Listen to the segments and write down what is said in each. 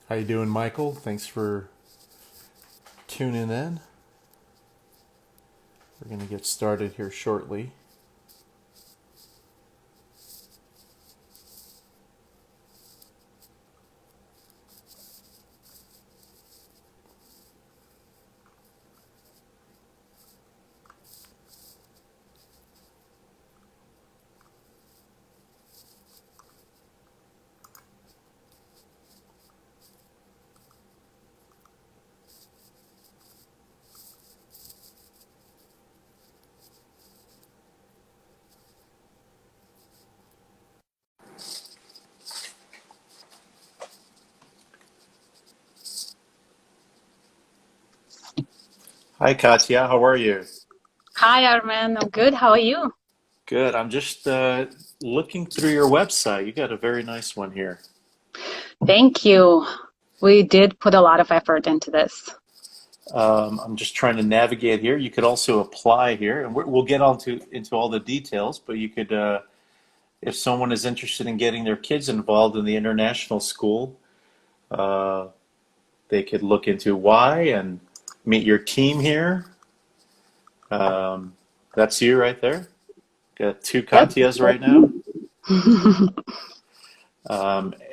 How you doing, Michael? Thanks for tuning in. We're going to get started here shortly. Hi, Katia. How are you? Hi, Armin. I'm good. How are you? Good. I'm just looking through your website. You got a very nice one here. Thank you. We did put a lot of effort into this. I'm just trying to navigate here. You could also apply here, and we'll get on to into all the details. But you could, if someone is interested in getting their kids involved in the international school, uh, they could look into why and meet your team here. Um, that's you right there. Got two Yep. Katias right now.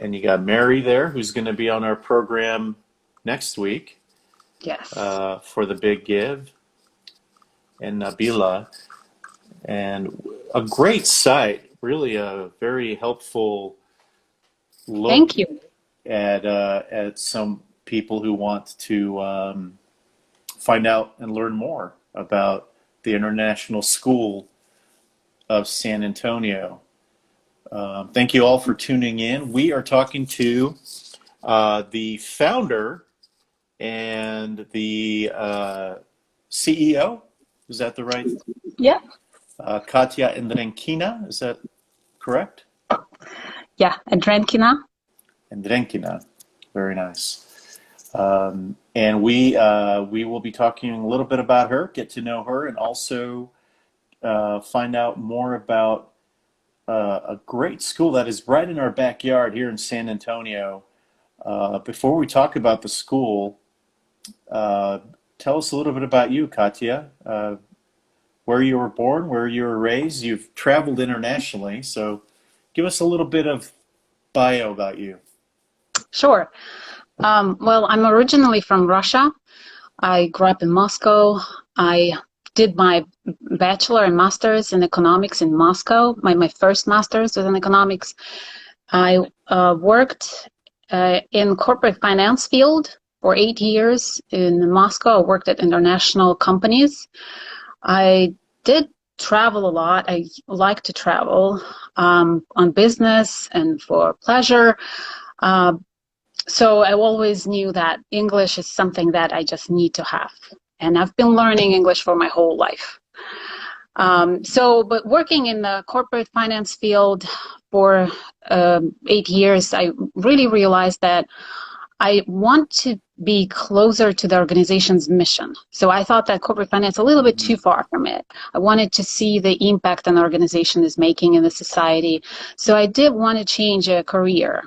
And you got Mary there, who's going to be on our program next week Yes. for the Big Give, and Nabila. And a great site, really a very helpful look Thank you. at some people who want to find out and learn more about the International School of San Antonio. Thank you all for tuning in. We are talking to the founder and the CEO. Is that the right? Yeah. Katia Edrenkina. Is that correct? Yeah. Edrenkina. Edrenkina. Very nice. And we will be talking a little bit about her, get to know her, and also find out more about a great school that is right in our backyard here in San Antonio. Before we talk about the school, uh, tell us a little bit about you, Katia. Where you were born, where you were raised. You've traveled internationally, so give us a little bit of bio about you. Sure. Well, I'm originally from Russia. I grew up in Moscow. I did my bachelor and master's in economics in Moscow. My first master's was in economics. I worked in corporate finance field for 8 years in Moscow. I worked at international companies. I did travel a lot. I like to travel on business and for pleasure. Uh, so I always knew that English is something that I just need to have. And I've been learning English for my whole life. But working in the corporate finance field for 8 years, I really realized that I want to be closer to the organization's mission. So I thought that corporate finance a little bit too Mhm. far from it. I wanted to see the impact an organization is making in the society. So I did want to change a career.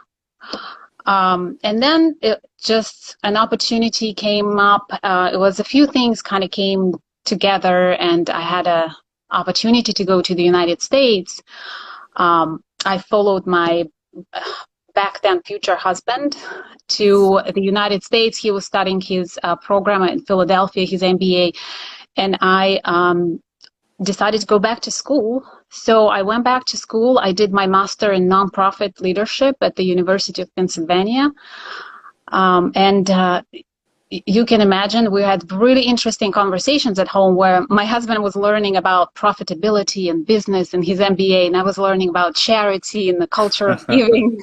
And then just an opportunity came up. It was a few things kind of came together, and I had a opportunity to go to the United States. I followed my back then future husband to the United States. He was studying his program in Philadelphia, his MBA, and I decided to go back to school. So I went back to school. I did my master in nonprofit leadership at the University of Pennsylvania. And you can imagine we had really interesting conversations at home where my husband was learning about profitability and business in his MBA, and I was learning about charity and the culture of giving.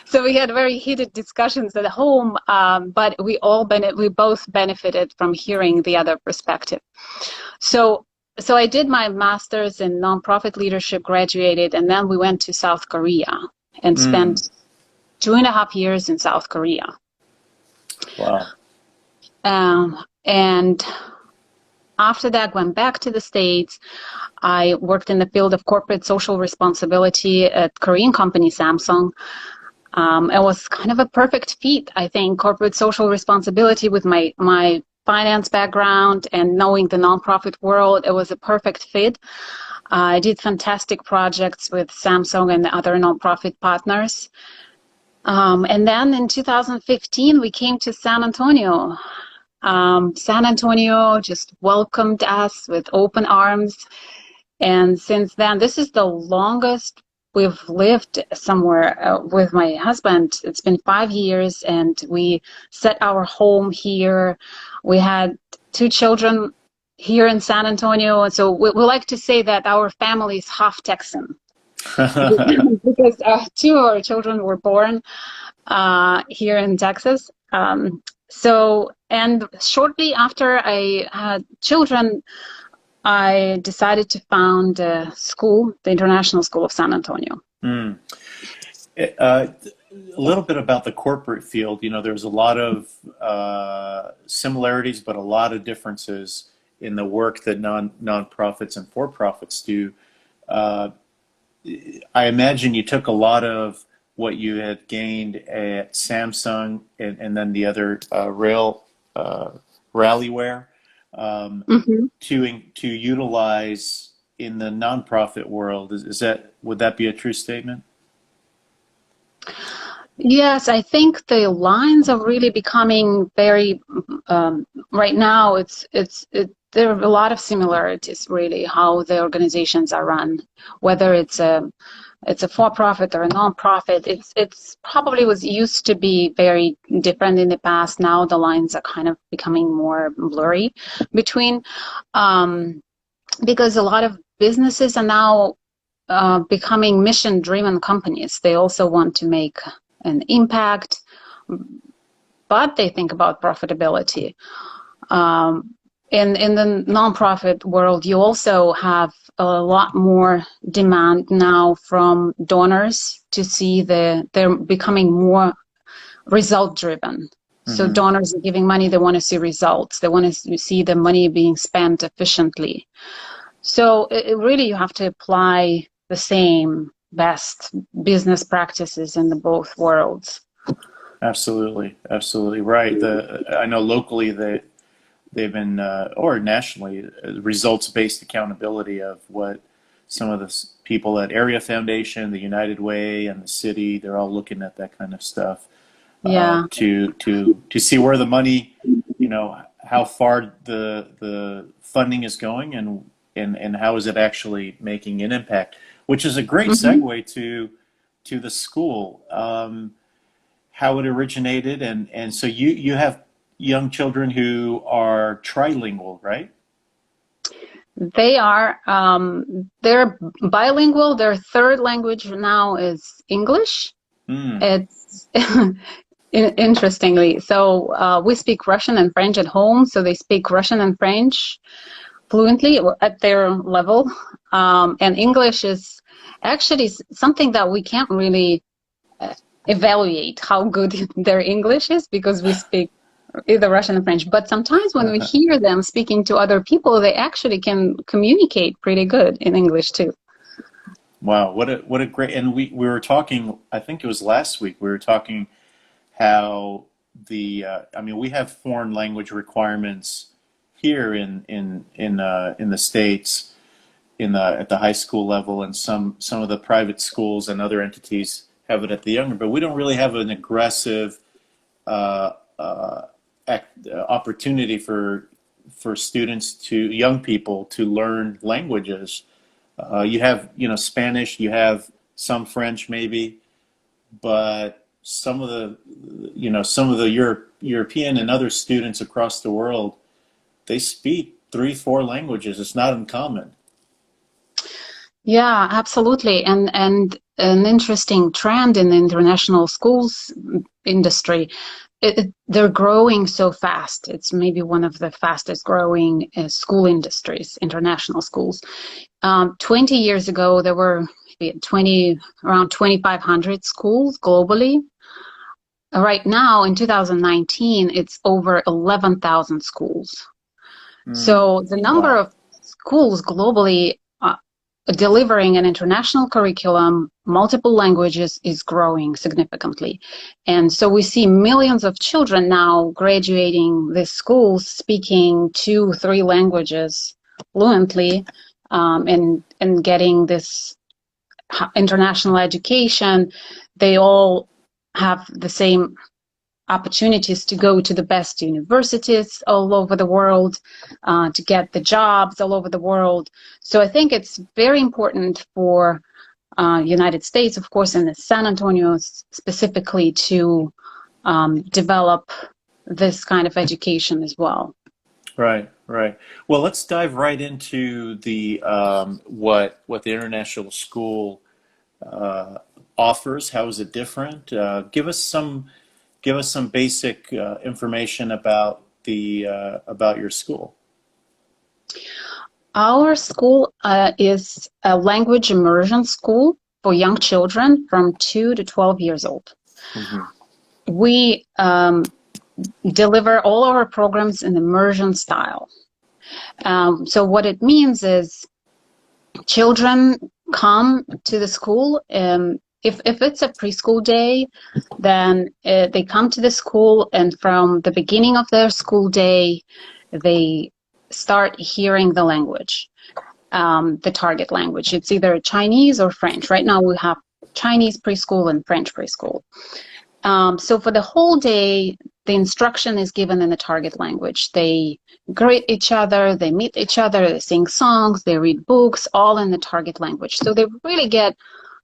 So we had very heated discussions at home, but we both benefited from hearing the other perspective. So so I did my master's in nonprofit leadership, graduated, and then we went to South Korea and Mm, spent 2.5 years in South Korea. wow. And after that, went back to the States. I worked in the field of corporate social responsibility at Korean company Samsung. It was kind of a perfect fit, I think. Corporate social responsibility with my finance background and knowing the nonprofit world, it was a perfect fit. I did fantastic projects with Samsung and other nonprofit partners. And then in 2015, we came to San Antonio. San Antonio just welcomed us with open arms. And since then, this is the longest we've lived somewhere with my husband. It's been 5 years, and we set our home here. We had 2 children here in San Antonio. And so we like to say that our family is half Texan because 2 of our children were born here in Texas. And shortly after I had children, I decided to found a school, the International School of San Antonio. Mm. A little bit about the corporate field. There's a lot of similarities, but a lot of differences in the work that nonprofits and for-profits do. I imagine you took a lot of what you had gained at Samsung and then the other Rallyware Mm-hmm. to utilize in the nonprofit world. Would that be a true statement? Yes, I think the lines are really becoming very, right now there are a lot of similarities really how the organizations are run, whether it's a for-profit or a non-profit. It's probably was used to be very different in the past. Now the lines are kind of becoming more blurry between, because a lot of businesses are now becoming mission-driven companies. They also want to make an impact, but they think about profitability. In the nonprofit world, you also have a lot more demand now from donors to see they're becoming more result-driven. So Mm-hmm. donors are giving money, they want to see results. They want to see the money being spent efficiently. So really you have to apply the same best business practices in the both worlds. Absolutely right. I know locally they've been or nationally results-based accountability of what some of the people at Area Foundation, the United Way, and the city, they're all looking at that kind of stuff Yeah. to see where the money, how far the funding is going and how is it actually making an impact, which is a great Mm-hmm. segue to the school, how it originated, and so you have young children who are trilingual, right? They are. They're bilingual. Their third language now is English. Mm. It's interestingly. So we speak Russian and French at home. So they speak Russian and French fluently at their level. And English is actually something that we can't really evaluate how good their English is because we speak either Russian and French. But sometimes when we hear them speaking to other people, they actually can communicate pretty good in English too. Wow, what a great, and we were talking, I think it was last week, we were talking how we have foreign language requirements here in the States at the high school level, and some of the private schools and other entities have it at the younger, but we don't really have an aggressive uh, uh, opportunity for young people to learn languages. You have, Spanish, you have some French maybe, but some of the European and other students across the world, they speak 3, 4 languages. It's not uncommon. Yeah, absolutely. And an interesting trend in the international schools industry, they're growing so fast. It's maybe one of the fastest growing school industries, international schools. 20 years ago, there were around 2,500 schools globally. Right now, in 2019, it's over 11,000 schools. Mm, So the number wow. of schools globally delivering an international curriculum, multiple languages, is growing significantly. And so we see millions of children now graduating these schools speaking 2-3 languages fluently, and getting this international education. They all have the same opportunities to go to the best universities all over the world, to get the jobs all over the world. So I think it's very important for United States, of course, and San Antonio specifically, to develop this kind of education as well. Right, right. Well, let's dive right into the what the international school offers. How is it different? Give us some basic information about the about your school. Our school is a language immersion school for young children from 2 to 12 years old. Hmm. We deliver all our programs in immersion style. So what it means is children come to the school. If it's a preschool day, then they come to the school, and from the beginning of their school day, they start hearing the language, the target language. It's either Chinese or French. Right now we have Chinese preschool and French preschool. So for the whole day, the instruction is given in the target language. They greet each other, they meet each other, they sing songs, they read books, all in the target language. So they really get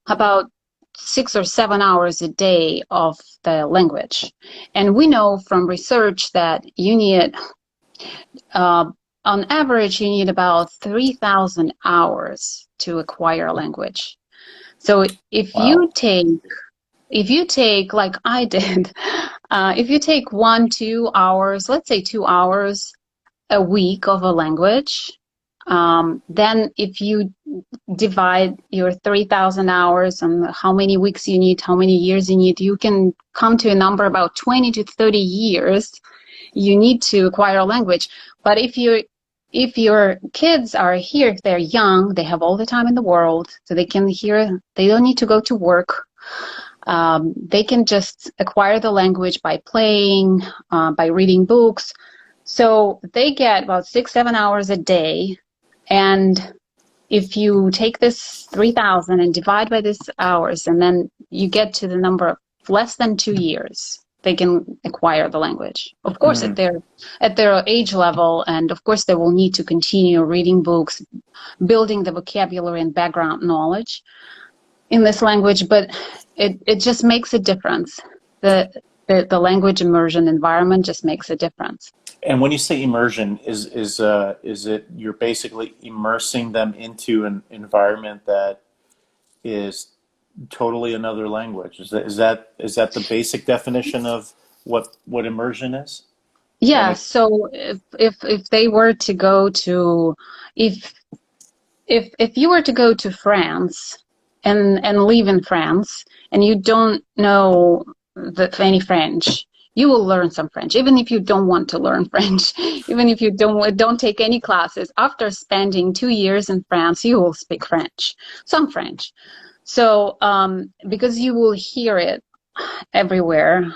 about 6 or 7 hours a day of the language. And we know from research that you need, on average, you need about 3,000 hours to acquire a language. So if Wow. you take like I did, if you take 1-2 hours, let's say 2 hours a week of a language, then if you divide your 3,000 hours and how many weeks you need, how many years you need, you can come to a number about 20 to 30 years you need to acquire a language. But if your kids are here, if they're young, they have all the time in the world, so they can hear, they don't need to go to work. They can just acquire the language by playing, by reading books. So they get about 6-7 hours a day. And if you take this 3,000 and divide by these hours, and then you get to the number of less than 2 years, they can acquire the language. Of course, at their age level, and of course they will need to continue reading books, building the vocabulary and background knowledge in this language, but it just makes a difference. The language immersion environment just makes a difference. And when you say immersion, is it you're basically immersing them into an environment that is totally another language? Is that the basic definition of what immersion is? Yeah. So if they were to go to, if you were to go to France and live in France, and you don't know any French, you will learn some French, even if you don't want to learn French, even if you don't take any classes. After spending 2 years in France, you will speak French, some French. So because you will hear it everywhere,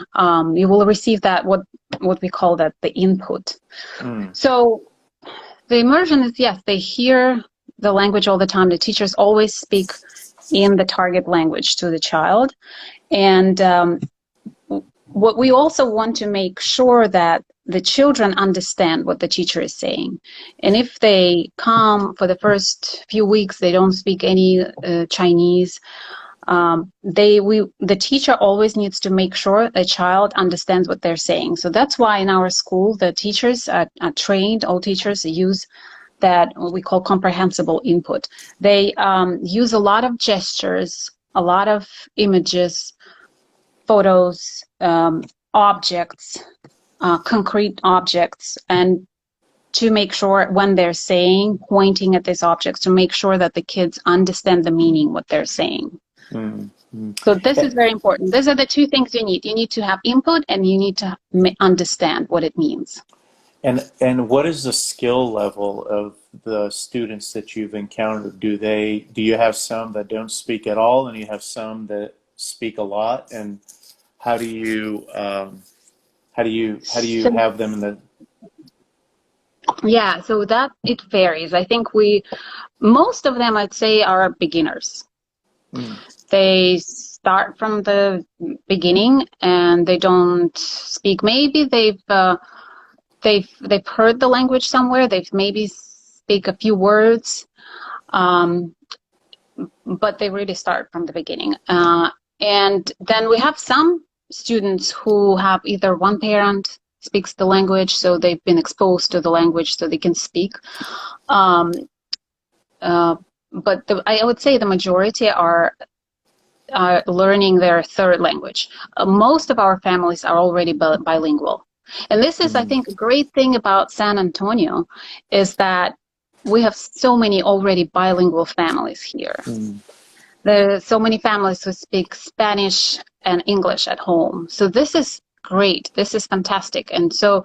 you will receive that what we call that the input. So the immersion is, yes, they hear the language all the time. The teachers always speak in the target language to the child, and what we also want to make sure that the children understand what the teacher is saying. And if they come for the first few weeks, they don't speak any Chinese, the teacher always needs to make sure the child understands what they're saying. So that's why in our school, the teachers are trained, all teachers use that what we call comprehensible input. They use a lot of gestures, a lot of images, photos, objects, concrete objects, and to make sure when they're saying, pointing at these objects, to make sure that the kids understand the meaning, what they're saying. So this is very important. These are the two things you need. You need to have input, and you need to understand what it means. And what is the skill level of the students that you've encountered? Do you have some that don't speak at all, and you have some that speak a lot? And how do you how do you So, have them in the yeah, so that it varies. I think most of them, I'd say, are beginners. mm, They start from the beginning and they don't speak. Maybe they've heard the language somewhere. They've maybe speak a few words, um, but they really start from the beginning. And then we have some students who have either one parent speaks the language, so they've been exposed to the language, so they can speak. Um, uh, but I would say the majority are learning their third language. Most of our families are already bilingual. And this is, I mm, think, a great thing about San Antonio is that we have so many already bilingual families here. mm. There are so many families who speak Spanish and English at home. So this is great. This is fantastic. And so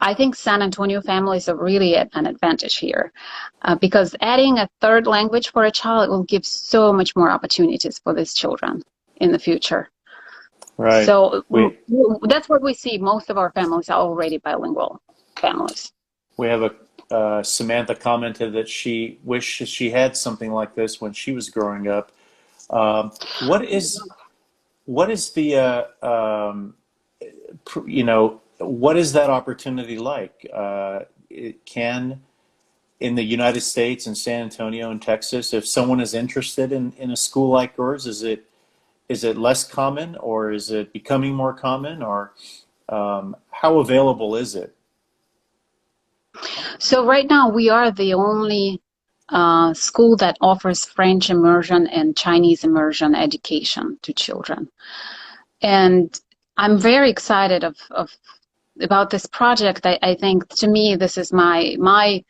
I think San Antonio families are really at an advantage here because adding a third language for a child will give so much more opportunities for these children in the future. Right. So We that's what we see. Most of our families are already bilingual families. we have a Samantha commented that she wishes she had something like this when she was growing up. Um, what is what is the what is that opportunity like? It can in the United States in San Antonio and Texas, if someone is interested in a school like yours, is it less common or is it becoming more common or how available is it? So right now we are the only school that offers French immersion and Chinese immersion education to children. And I'm very excited about this project. I think to me this is my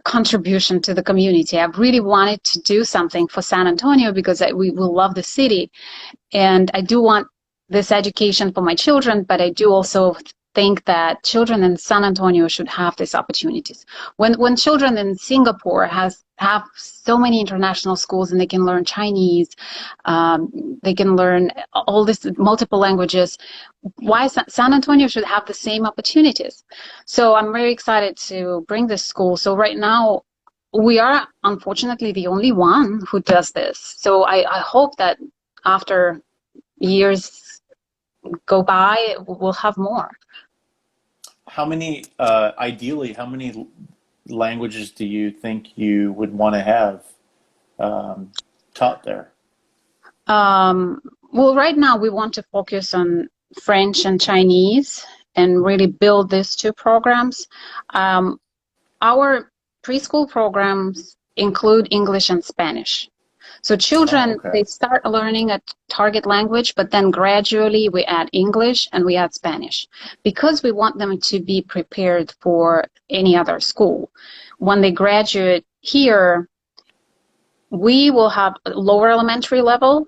contribution to the community. I really wanted to do something for San Antonio because we will love the city, and I do want this education for my children, but I do also think that children in San Antonio should have these opportunities. When children in Singapore have so many international schools and they can learn Chinese, they can learn all these multiple languages. Why San Antonio should have the same opportunities? So I'm very excited to bring this school. So right now we are unfortunately the only one who does this. So I hope that after years go by, we'll have more. Ideally, how many languages do you think you would want to have um, taught there? Well, right now we want to focus on French and Chinese and really build these two programs. Um, our preschool programs include English and Spanish. So Oh, children, okay. they start learning a target language, but then gradually we add English and we add Spanish because we want them to be prepared for any other school. When they graduate here, we will have a lower elementary level,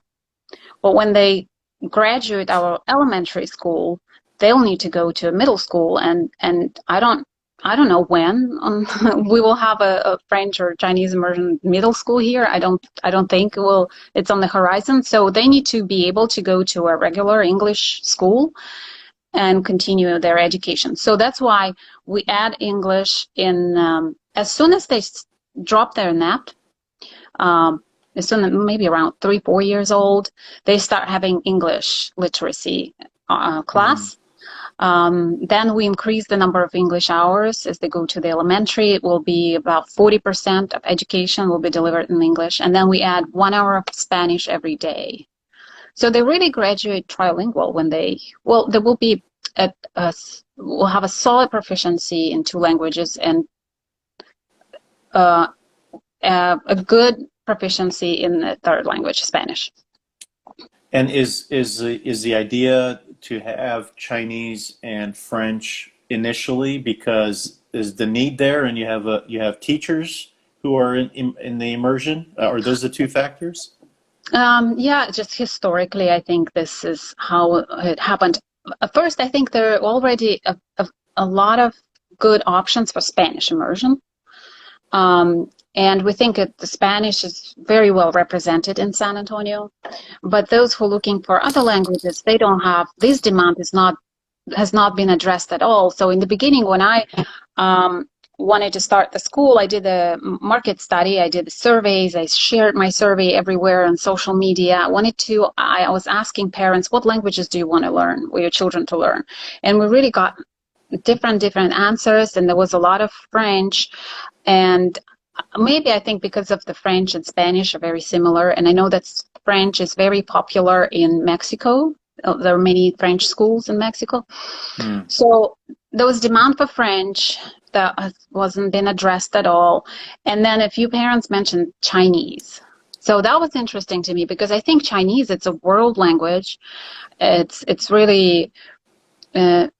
but when they graduate our elementary school, they'll need to go to a middle school, and I don't know when we will have a French or Chinese immersion middle school here. I don't think it's on the horizon. So they need to be able to go to a regular English school and continue their education. So that's why we add English in as soon as they drop their nap. Um, as soon as maybe around 3, 4 years old, they start having English literacy Mm, class. Then we increase the number of English hours as they go to the elementary. It will be about 40% of education will be delivered in English. And then we add 1 hour of Spanish every day. So they really graduate trilingual when there will be will have a solid proficiency in two languages and uh, a good proficiency in the third language, Spanish. and is the idea to have Chinese and French initially because is the need there, and you have teachers who are in the immersion? Are those the two factors? Yeah, just historically, I think this is how it happened. First, I think there are already a lot of good options for Spanish immersion. And we think the Spanish is very well represented in San Antonio. But those who are looking for other languages, they don't have, this demand has not been addressed at all. So in the beginning, when I wanted to start the school, I did a market study, I did the surveys, I shared my survey everywhere on social media. I was asking parents, what languages do you want to learn, or your children to learn? And we really got different answers, and there was a lot of French. And maybe I think because of the French and Spanish are very similar, and I know that French is very popular in Mexico. There are many French schools in Mexico. So there was demand for French that wasn't been addressed at all. And then a few parents mentioned Chinese. So that was interesting to me, because I think Chinese, it's a world language. It's really, it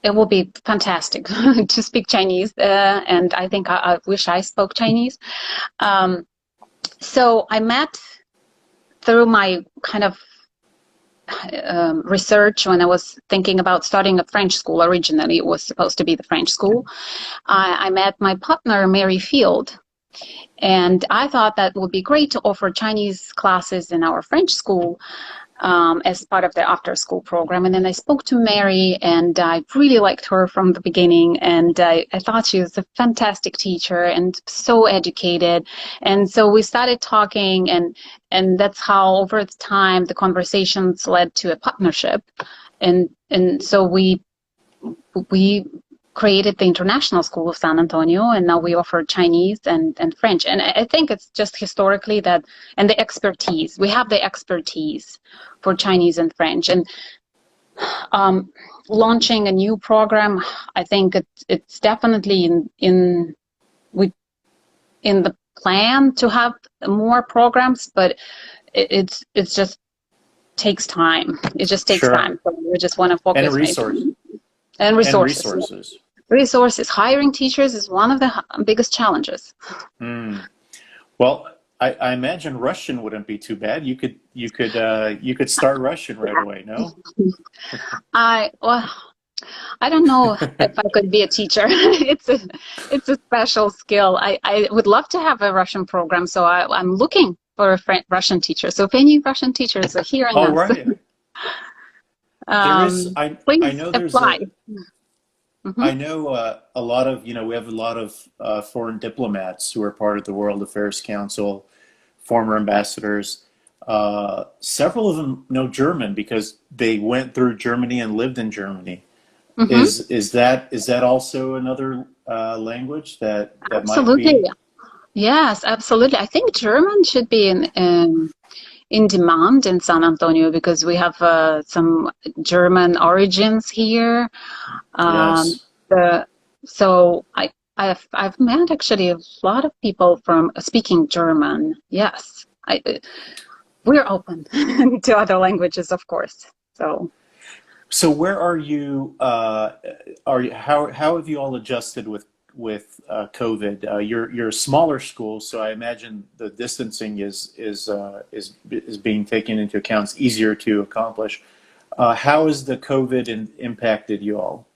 will be fantastic to speak Chinese. And I think I wish I spoke Chinese. So I met through my kind of research when I was thinking about starting a French school. Originally, it was supposed to be the French school. I met my partner, Mary Field, and I thought that would be great to offer Chinese classes in our French school as part of the after-school program. And then I spoke to Mary, and I really liked her from the beginning, and I thought she was a fantastic teacher and so educated. And so we started talking, and that's how over time the conversations led to a partnership. And so we created the International School of San Antonio, and now we offer Chinese and French. And I think it's just historically that, and the expertise, we have the expertise for Chinese and French. And launching a new program, I think it's definitely in the plan to have more programs, but it just takes time. It just takes time. So we just want to focus. And resources. And resources. Hiring teachers is one of the biggest challenges. Well, I imagine Russian wouldn't be too bad. You could start Russian right away, no? I don't know if I could be a teacher. It's a special skill. I would love to have a Russian program, so I'm looking for a Russian teacher. So if any Russian teachers are hearing us, right. please I know there's apply. I know a lot of, we have a lot of foreign diplomats who are part of the World Affairs Council, former ambassadors. Several of them know German because they went through Germany and lived in Germany. Is that also another language that Absolutely. might be? Yes, absolutely. I think German should be in demand in San Antonio because we have some German origins here. Yes. So I've met actually a lot of people from speaking German. Yes, we're open to other languages, of course. So where are you? How have you all adjusted with COVID? You're a smaller school, so I imagine the distancing is being taken into account. It's easier to accomplish. How has the COVID impacted you all?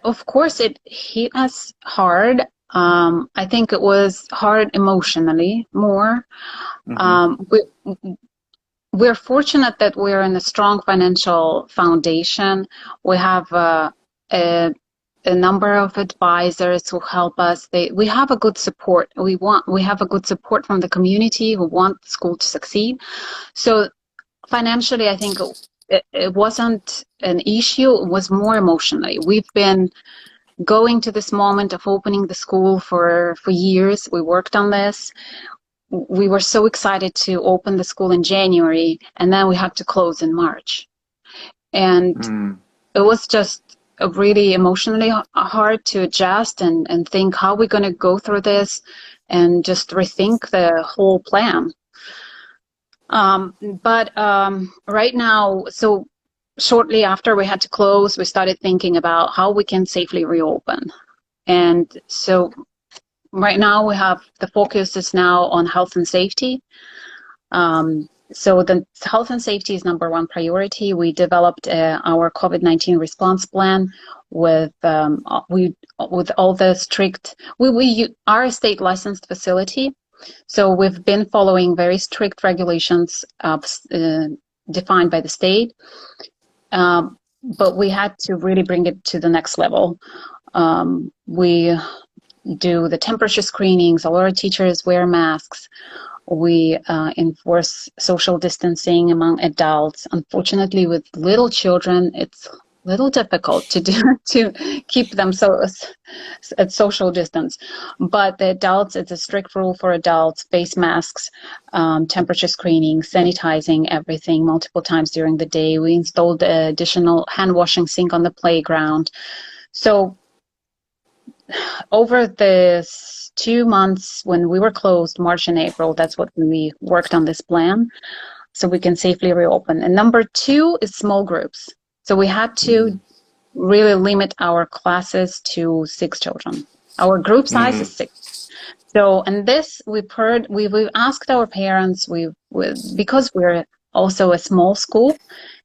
Of course, it hit us hard. I think it was hard emotionally more. We're fortunate that we're in a strong financial foundation. We have a number of advisors who help us. We have a good support. We have a good support from the community who want the school to succeed. So financially, I think it wasn't an issue. It was more emotionally. We've been going to this moment of opening the school for years. We worked on this. We were so excited to open the school in January, and then we had to close in March. And it was just really emotionally hard to adjust and think how we're going to go through this and just rethink the whole plan. But right now, so shortly after we had to close, we started thinking about how we can safely reopen. And so right now we have the focus is now on health and safety. So the health and safety is number one priority. We developed our COVID-19 response plan with with all the strict. We are a state licensed facility, so we've been following very strict regulations defined by the state. But we had to really bring it to the next level. We do the temperature screenings. All our teachers wear masks. We enforce social distancing among adults. Unfortunately, with little children, it's a little difficult to do to keep them at social distance. But the adults, it's a strict rule for adults: face masks, temperature screening, sanitizing everything multiple times during the day. We installed an additional hand washing sink on the playground. So over the 2 months when we were closed, March and April, that's what we worked on this plan, so we can safely reopen. And number two is small groups. So we had to really limit our classes to 6 children. Our group size is 6. So, and this we've asked our parents, because we're also a small school,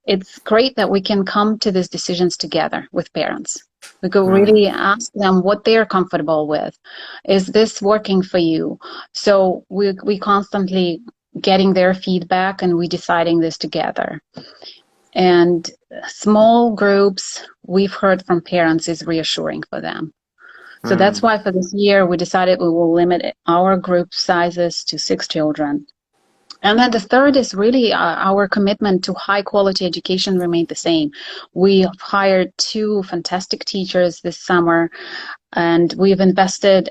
it's great that we can come to these decisions together with parents. We could really ask them what they're comfortable with. Is this working for you? So we constantly getting their feedback, and we deciding this together. And small groups, we've heard from parents, is reassuring for them. So that's why for this year we decided we will limit our group sizes to 6 children. And then the third is really our commitment to high quality education remained the same. We hired 2 fantastic teachers this summer, and we've invested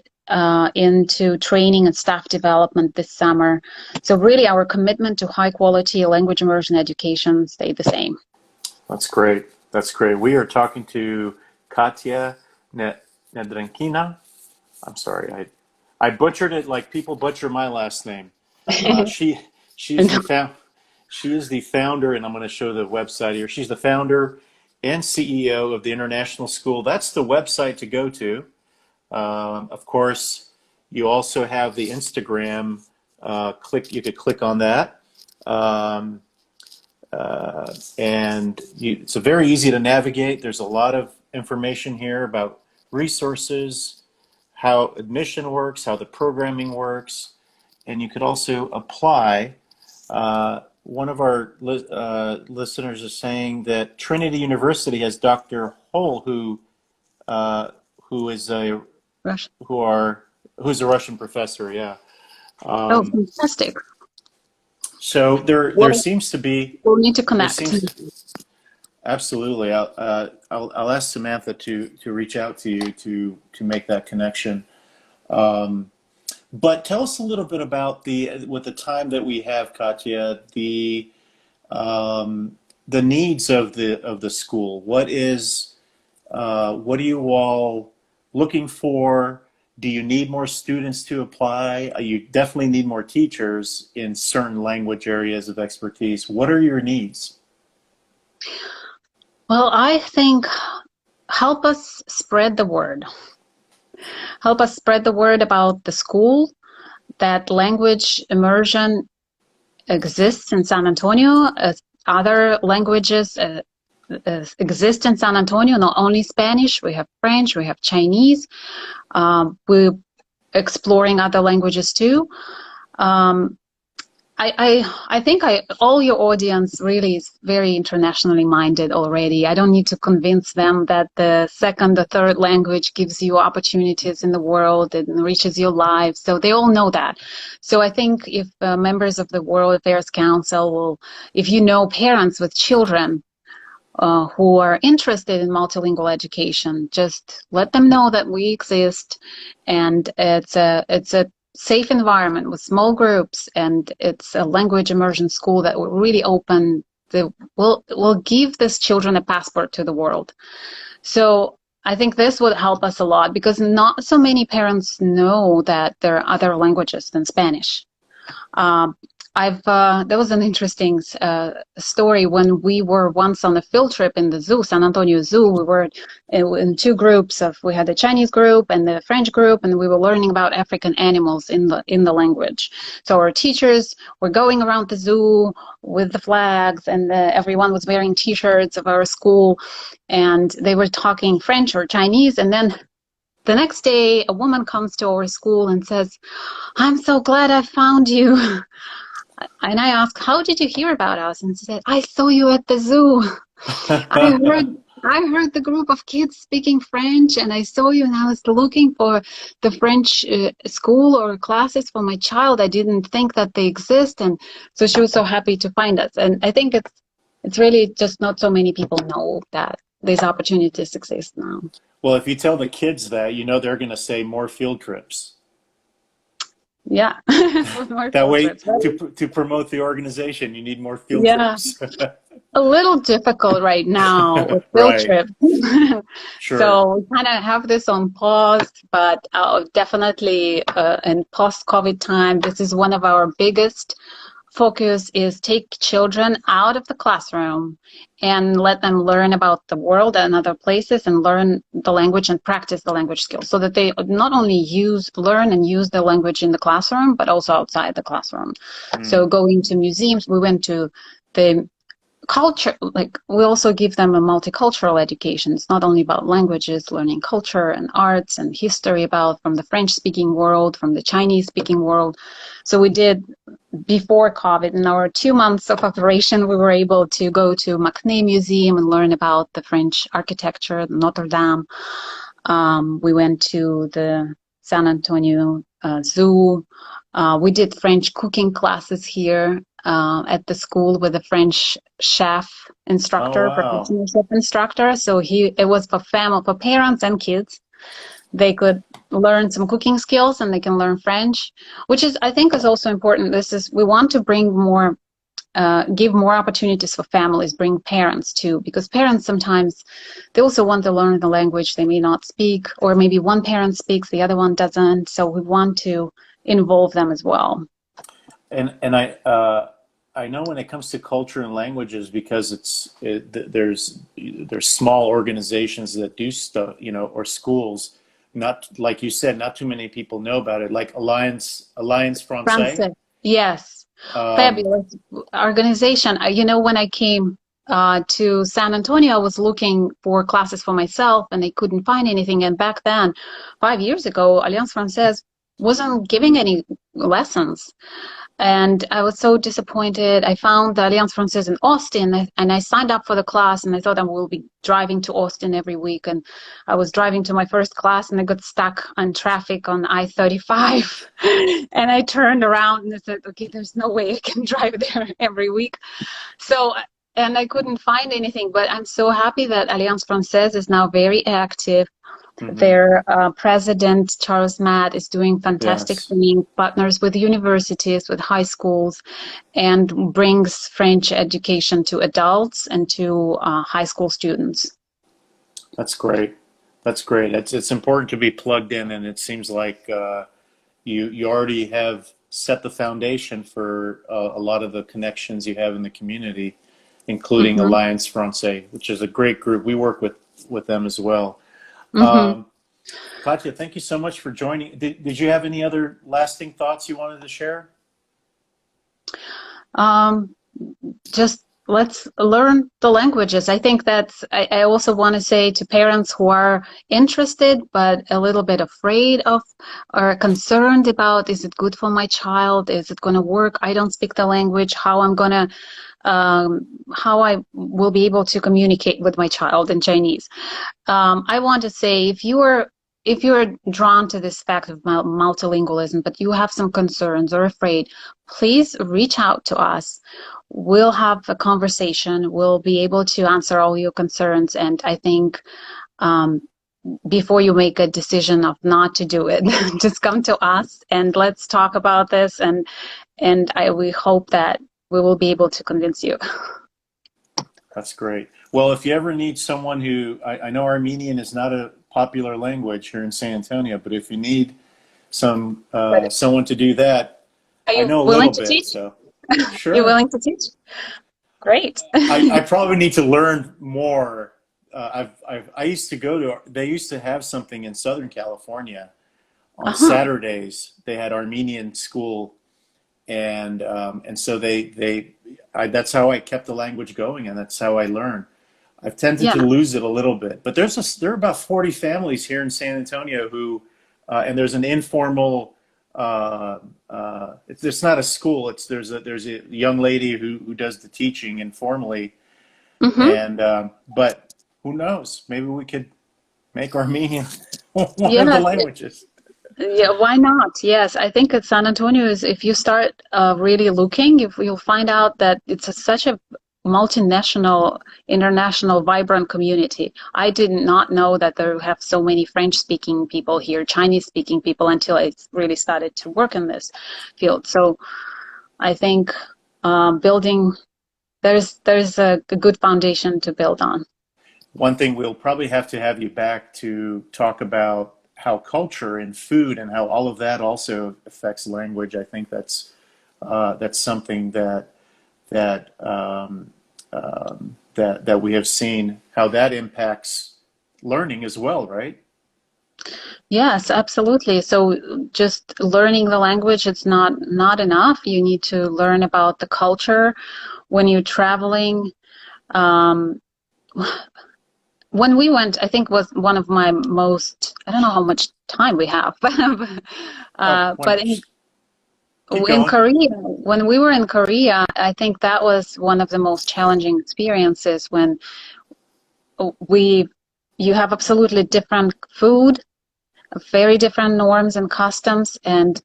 into training and staff development this summer. So really our commitment to high quality language immersion education stayed the same. That's great. That's great. We are talking to Katia Edrenkina. I'm sorry, I butchered it like people butcher my last name. She is the founder, and I'm going to show the website here. She's the founder and CEO of the International School. That's the website to go to. Of course, you also have the Instagram. You could click on that. It's very easy to navigate. There's a lot of information here about resources, how admission works, how the programming works, and you could also apply. One of our listeners is saying that Trinity University has Dr. Hole, who's a Russian professor. Yeah. Oh, fantastic! So there seems to be. We'll need to connect. Absolutely. I'll ask Samantha to reach out to you to make that connection. But tell us a little bit about with the time that we have, Katia, the needs of the school. What are you all looking for? Do you need more students to apply? You definitely need more teachers in certain language areas of expertise. What are your needs? Well, I think help us spread the word. Help us spread the word about the school, that language immersion exists in San Antonio. Other languages exist in San Antonio, not only Spanish. We have French, we have Chinese. We're exploring other languages too. I think all your audience really is very internationally minded already. I don't need to convince them that the second, the third language gives you opportunities in the world and enriches your lives. So they all know that. So I think if members of the World Affairs Council if you know parents with children who are interested in multilingual education, just let them know that we exist, and it's a safe environment with small groups, and it's a language immersion school that will really will give these children a passport to the world. So I think this would help us a lot, because not so many parents know that there are other languages than Spanish. There was an interesting story when we were once on a field trip in the zoo, San Antonio Zoo. We were in two groups we had the Chinese group and the French group, and we were learning about African animals in the language. So our teachers were going around the zoo with the flags, and everyone was wearing T-shirts of our school, and they were talking French or Chinese, and then the next day, a woman comes to our school and says, "I'm so glad I found you." And I asked, "How did you hear about us?" And she said, "I saw you at the zoo. I heard I heard the group of kids speaking French, and I saw you, and I was looking for the French school or classes for my child. I didn't think that they exist." And so she was so happy to find us. And I think it's really just not so many people know that these opportunities exist now. Well, if you tell the kids that, you know they're going to say more field trips. Yeah, with more That field way, trips. to promote the organization, you need more field Yeah, trips. a little difficult right now with field Right. trips. Sure. So we kind of have this on pause, but definitely in post-COVID time, this is one of our biggest focus is take children out of the classroom and let them learn about the world and other places and learn the language and practice the language skills so that they not only learn and use the language in the classroom, but also outside the classroom. So Mm. going to museums, we went to the culture, like we also give them a multicultural education. It's not only about languages, learning culture and arts and history about from the French speaking world, from the Chinese speaking world. So we did before COVID, in our 2 months of operation, we were able to go to Macné Museum and learn about the French architecture, Notre Dame. We went to the San Antonio Zoo. We did French cooking classes here at the school with a French chef Oh, instructor, wow. professional chef instructor. So it was for for parents and kids. They could learn some cooking skills and they can learn French, which is I think is also important. We want to bring more. Give more opportunities for families, bring parents too, because parents sometimes they also want to learn the language they may not speak, or maybe one parent speaks, the other one doesn't. So we want to involve them as well. And I know when it comes to culture and languages, because there's small organizations that do stuff, you know, or schools. Not like you said, not too many people know about it. Like Alliance France, Française. yes, Um, fabulous organization. You know, when I came to San Antonio, I was looking for classes for myself and I couldn't find anything. And back then, 5 years ago, Alliance Française wasn't giving any lessons. And I was so disappointed. I found the Alliance Française in Austin, and I signed up for the class, and I thought I will be driving to Austin every week. And I was driving to my first class, and I got stuck on traffic on I-35. And I turned around and I said, okay, there's no way I can drive there every week. So, and I couldn't find anything, but I'm so happy that Alliance Française is now very active. mhm. Their president, Charles Matt, is doing fantastic Yes, things, partners with universities, with high schools, and brings French education to adults and to high school students. that's great. That's great. It's important to be plugged in, and it seems like you already have set the foundation for a lot of the connections you have in the community, including Mm-hmm. Alliance Française, which is a great group. We work with them as well. Mm-hmm. Um, Katia, thank you so much for joining. Did you have any other lasting thoughts you wanted to share? Um, just let's learn the languages. I think I also want to say to parents who are interested but a little bit afraid of or concerned about, is it good for my child? Is it going to work? I don't speak the language. How I will be able to communicate with my child in Chinese. I want to say if you're drawn to this fact of multilingualism, but you have some concerns or afraid, please reach out to us. We'll have a conversation. We'll be able to answer all your concerns. And I think um, before you make a decision of not to do it, just come to us and let's talk about this. And we hope that we will be able to convince you. That's great. Well, if you ever need someone I know Armenian is not a popular language here in San Antonio, but if you need But someone to do that, are I you know a willing little to bit. teach? So. You're Sure. willing to teach? Great. I probably need to learn more. I used to go to, they used to have something in Southern California on Uh-huh. Saturdays. They had Armenian school, and so that's how I kept the language going, and that's how I learned. I've tended Yeah. to lose it a little bit, but there are about 40 families here in San Antonio who, and there's an informal. It's not a school. There's a young lady who does the teaching informally, Mm-hmm. and but who knows? Maybe we could make Armenian one of the Yes. languages. Yeah, why not? Yes, I think at San Antonio is if you start really looking, if you'll find out that it's such a multinational, international, vibrant community. I did not know that there have so many French-speaking people here, Chinese-speaking people until I really started to work in this field. So I think building there's a good foundation to build on. One thing we'll probably have to have you back to talk about how culture and food and how all of that also affects language. I think that's something that we have seen how that impacts learning as well, right? Yes, absolutely. So just learning the language, it's not enough. You need to learn about the culture when you're traveling. Um, when we went, I think was one of my most, I don't know how much time we have, Oh, but keep in going. Korea, when we were in Korea, I think that was one of the most challenging experiences when we, you have absolutely different food, very different norms and customs, and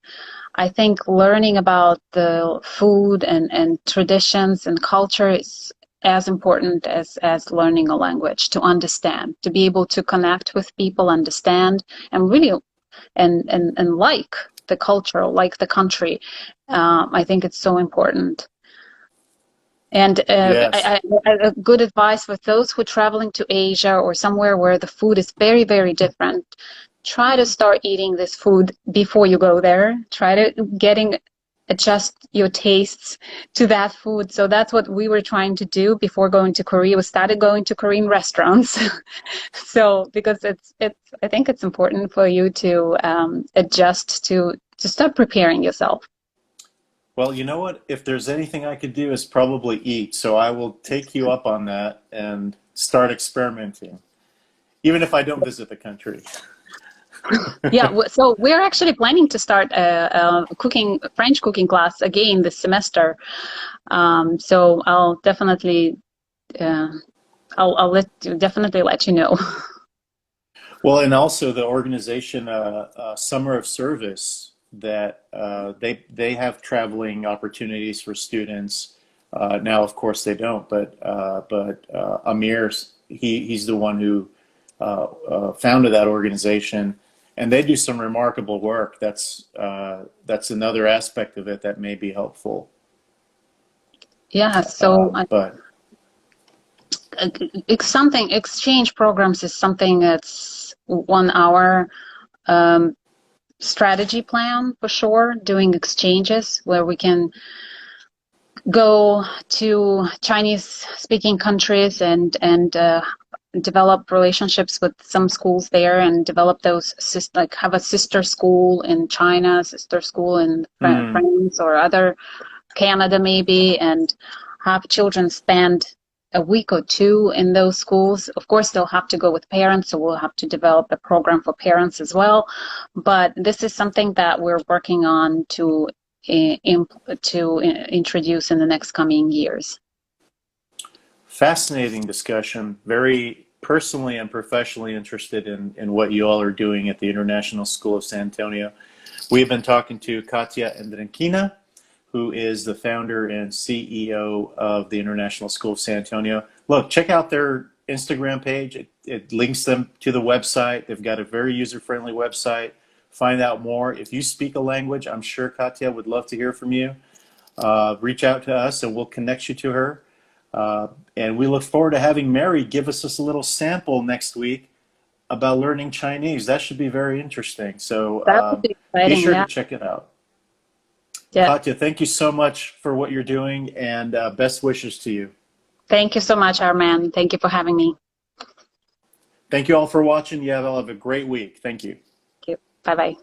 I think learning about the food and traditions and culture is as important as learning a language to understand, to be able to connect with people, understand, and really and like the culture, like the country. I think it's so important. And Yes. a good advice with those who are traveling to Asia or somewhere where the food is very, very different, try to start eating this food before you go there. Try to adjust your tastes to that food. So that's what we were trying to do before going to Korea. We started going to Korean restaurants. So because I think it's important for you to adjust to start preparing yourself. Well, you know what? If there's anything I could do is probably eat. So I will take you up on that and start experimenting, even if I don't visit the country. Yeah, so we're actually planning to start a cooking French cooking class again this semester. So I'll definitely uh, I'll definitely let you know. Well, and also the organization Summer of Service that they have traveling opportunities for students. Now, of course, they don't, but Amir, he's the one who founded that organization, and they do some remarkable work. That's another aspect of it that may be helpful. Yeah, so But it's something exchange programs is something that's 1 hour strategy plan for sure. Doing exchanges where we can go to Chinese speaking countries and develop relationships with some schools there and develop those like have a sister school in China, sister school in hmm, France or other Canada maybe, and have children spend a week or two in those schools. Of course, they'll have to go with parents, so we'll have to develop a program for parents as well. But this is something that we're working on to introduce in the next coming years. fascinating discussion. Very personally and professionally interested in what you all are doing at the International School of San Antonio. We have been talking to Katia Edrenkina, who is the founder and CEO of the International School of San Antonio. Look, check out their Instagram page. It links them to the website. They've got a very user-friendly website. Find out more. If you speak a language, I'm sure Katia would love to hear from you. Reach out to us and we'll connect you to her. And we look forward to having Mary give us just a little sample next week about learning Chinese. That should be very interesting. So That would be be exciting, sure yeah. to check it out. Yeah. Katya, thank you so much for what you're doing, and best wishes to you. Thank you so much, Arman. Thank you for having me. Thank you all for watching. You all have a great week. Thank you. Thank you. Bye-bye.